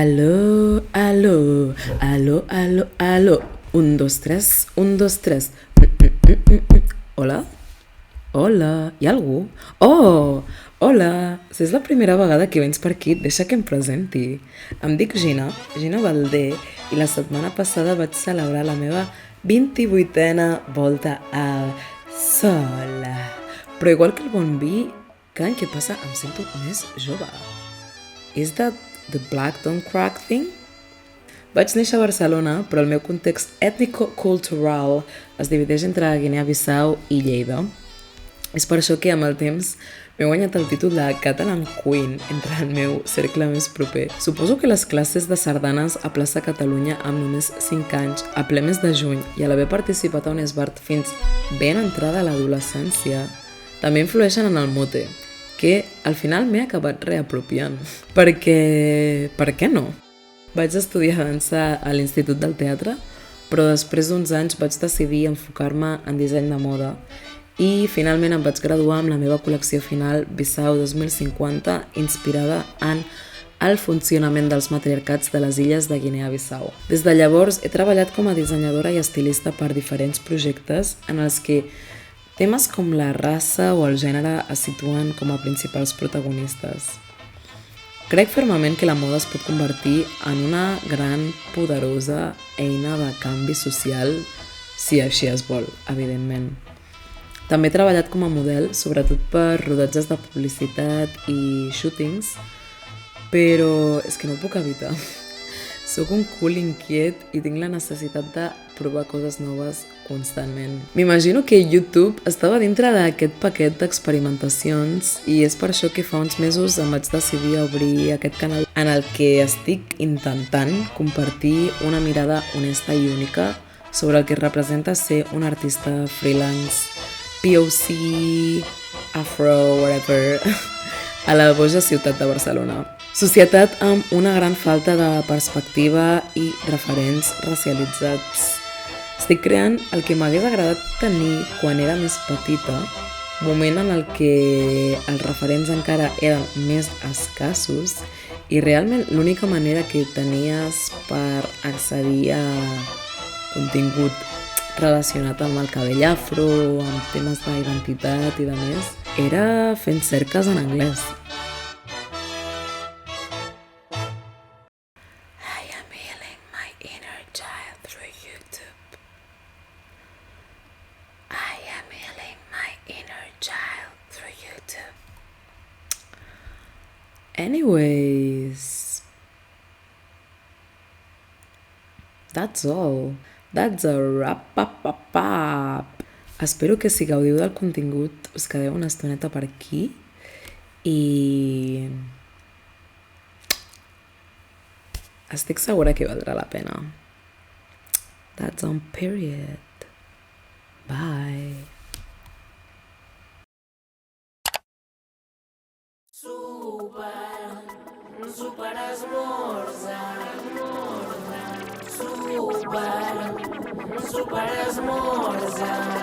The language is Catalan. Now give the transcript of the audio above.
Aló, aló, aló, aló, aló. Un, dos, tres, un, dos, tres. Hola? Hola, hi ha algú? Oh, hola, si és la primera vegada que vens per aquí, deixa que em presenti. Em dic Gina Valdé, i la setmana passada vaig celebrar la meva 28a volta al sol. Però igual que el bon vi, cada any que passa em sento més jove. Is that the black don't crack thing? Vaig néixer a Barcelona, però el meu context ètnico-cultural es divideix entre Guinea-Bissau i Lleida. És per això que amb el temps m'he guanyat el títol de Catalan Queen entre el meu cercle més proper. Suposo que les classes de sardanes a plaça Catalunya amb només 5 anys, a ple mes de juny, i a l'haver participat a un esbart fins ben entrada a l'adolescència, també influeixen en el mote, que al final m'he acabat reapropiant. Perquè... per què no? Vaig estudiar dansa a l'Institut del Teatre, però després d'uns anys vaig decidir enfocar-me en disseny de moda i finalment em vaig graduar amb la meva col·lecció final Bissau 2050, inspirada en el funcionament dels matriarcats de les illes de Guinea-Bissau. Des de llavors he treballat com a dissenyadora i estilista per diferents projectes en els que temes com la raça o el gènere es situen com a principals protagonistes. Crec fermament que la moda es pot convertir en una gran, poderosa eina de canvi social, si així es vol, evidentment. També he treballat com a model, sobretot per rodatges de publicitat i shootings, però és que no ho puc evitar. Soc un cul inquiet i tinc la necessitat de provar coses noves constantment. M'imagino que YouTube estava dintre d'aquest paquet d'experimentacions i és per això que fa uns mesos em vaig decidir a obrir aquest canal en el que estic intentant compartir una mirada honesta i única sobre el que representa ser un artista freelance, POC, afro, whatever, a la boja ciutat de Barcelona. Societat amb una gran falta de perspectiva i referents racialitzats. Estic creant el que m'hagués agradat tenir quan era més petita, moment en el que els referents encara eren més escassos i realment l'única manera que tenies per accedir a contingut relacionat amb el cabell afro, amb temes d'identitat i de més, era fent cerques en anglès. I am healing my inner child through YouTube. I am healing my inner child through YouTube. Anyways, that's all. That's a wrap-up. Espero que si gaudiu del contingut us quedeu una estoneta per aquí i estic segura que valdrà la pena. That's on period. Bye. Super esmorzar. Super esmorzar.